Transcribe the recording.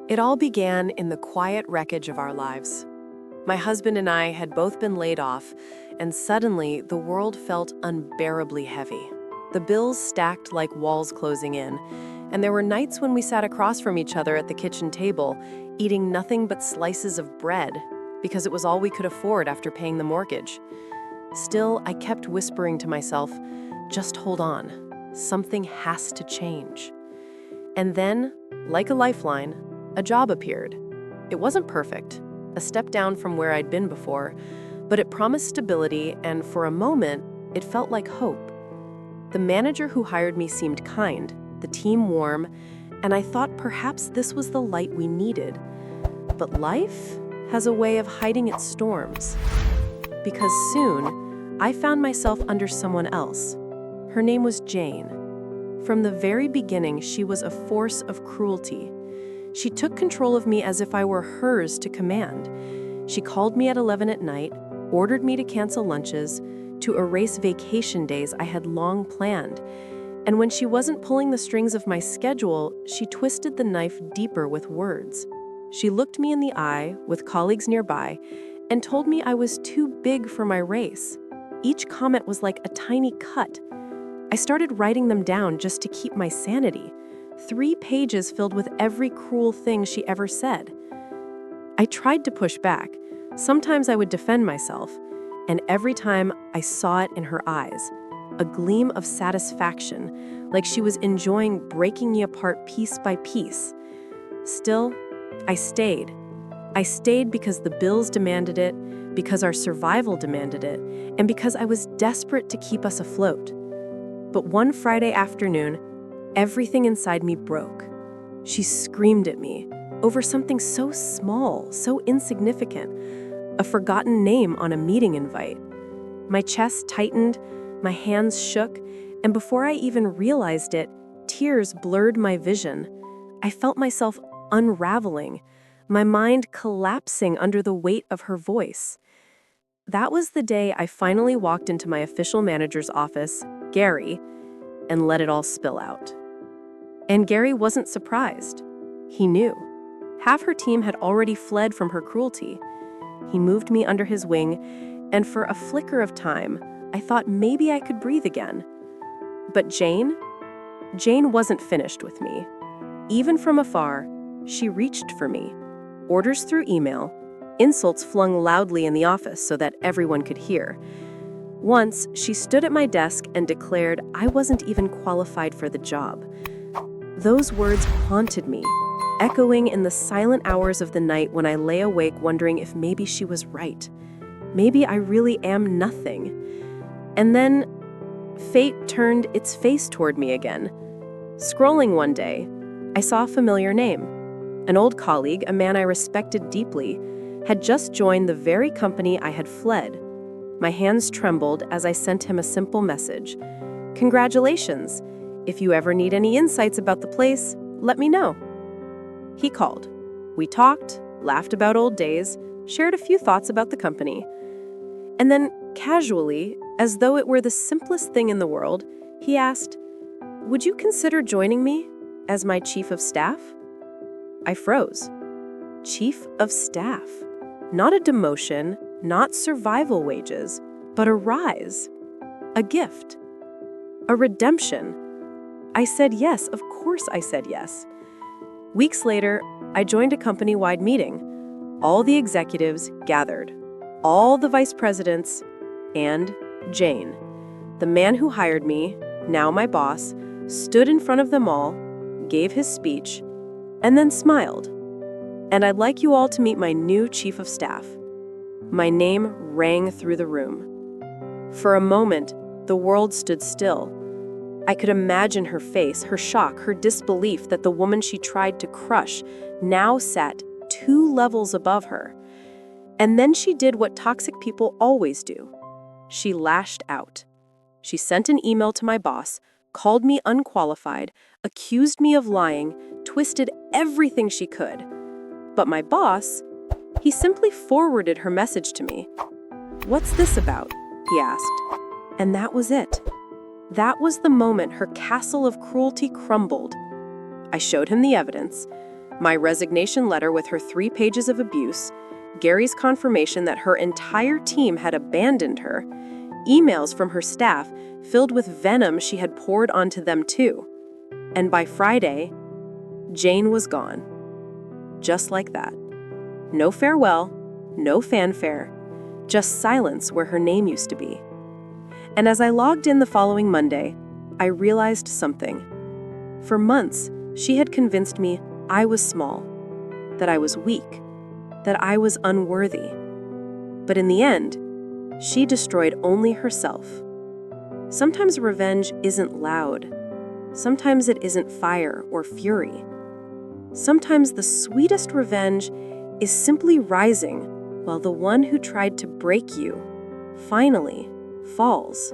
It all began in the quiet wreckage of our lives. My husband and I had both been laid off, and suddenly the world felt unbearably heavy. The bills stacked like walls closing in, and there were nights when we sat across from each other at the kitchen table, eating nothing but slices of bread, because it was all we could afford after paying the mortgage. Still, I kept whispering to myself, just hold on, something has to change. And then, like a lifeline, a job appeared. It wasn't perfect, a step down from where I'd been before, but it promised stability, and for a moment, it felt like hope. The manager who hired me seemed kind, the team warm, and I thought perhaps this was the light we needed. But life has a way of hiding its storms. Because soon, I found myself under someone else. Her name was Jane. From the very beginning, she was a force of cruelty. She took control of me as if I were hers to command. She called me at 11 at night, ordered me to cancel lunches, to erase vacation days I had long planned. And when she wasn't pulling the strings of my schedule, she twisted the knife deeper with words. She looked me in the eye, with colleagues nearby, and told me I was too big for my race. Each comment was like a tiny cut. I started writing them down just to keep my sanity. 3 pages filled with every cruel thing she ever said. I tried to push back. Sometimes I would defend myself, and every time I saw it in her eyes, a gleam of satisfaction, like she was enjoying breaking me apart piece by piece. Still, I stayed. I stayed because the bills demanded it, because our survival demanded it, and because I was desperate to keep us afloat. But one Friday afternoon, everything inside me broke. She screamed at me over something so small, so insignificant, a forgotten name on a meeting invite. My chest tightened, my hands shook, and before I even realized it, tears blurred my vision. I felt myself unraveling, my mind collapsing under the weight of her voice. That was the day I finally walked into my official manager's office, Gary, and let it all spill out. And Gary wasn't surprised. He knew. Half her team had already fled from her cruelty. He moved me under his wing, and for a flicker of time, I thought maybe I could breathe again. But Jane wasn't finished with me. Even from afar, she reached for me. Orders through email, insults flung loudly in the office so that everyone could hear. Once, she stood at my desk and declared I wasn't even qualified for the job. Those words haunted me, echoing in the silent hours of the night when I lay awake wondering if maybe she was right. Maybe I really am nothing. And then, fate turned its face toward me again. Scrolling one day, I saw a familiar name. An old colleague, a man I respected deeply, had just joined the very company I had fled. My hands trembled as I sent him a simple message. "Congratulations. If you ever need any insights about the place, let me know." He called. We talked, laughed about old days, shared a few thoughts about the company. And then, casually, as though it were the simplest thing in the world, he asked, "Would you consider joining me as my chief of staff?" I froze. Chief of staff. Not a demotion, not survival wages, but a rise. A gift. A redemption. I said yes, of course I said yes. Weeks later, I joined a company-wide meeting. All the executives gathered. All the vice presidents, and Jane. The man who hired me, now my boss, stood in front of them all, gave his speech, and then smiled. "And I'd like you all to meet my new chief of staff." My name rang through the room. For a moment, the world stood still. I could imagine her face, her shock, her disbelief that the woman she tried to crush now sat 2 levels above her. And then she did what toxic people always do. She lashed out. She sent an email to my boss, called me unqualified, accused me of lying, twisted everything she could. But my boss, he simply forwarded her message to me. "What's this about?" he asked. And that was it. That was the moment her castle of cruelty crumbled. I showed him the evidence. My resignation letter with her 3 pages of abuse, Gary's confirmation that her entire team had abandoned her, emails from her staff filled with venom she had poured onto them too. And by Friday, Jane was gone. Just like that. No farewell, no fanfare, just silence where her name used to be. And as I logged in the following Monday, I realized something. For months, she had convinced me I was small, that I was weak, that I was unworthy. But in the end, she destroyed only herself. Sometimes revenge isn't loud. Sometimes it isn't fire or fury. Sometimes the sweetest revenge is simply rising while the one who tried to break you finally falls.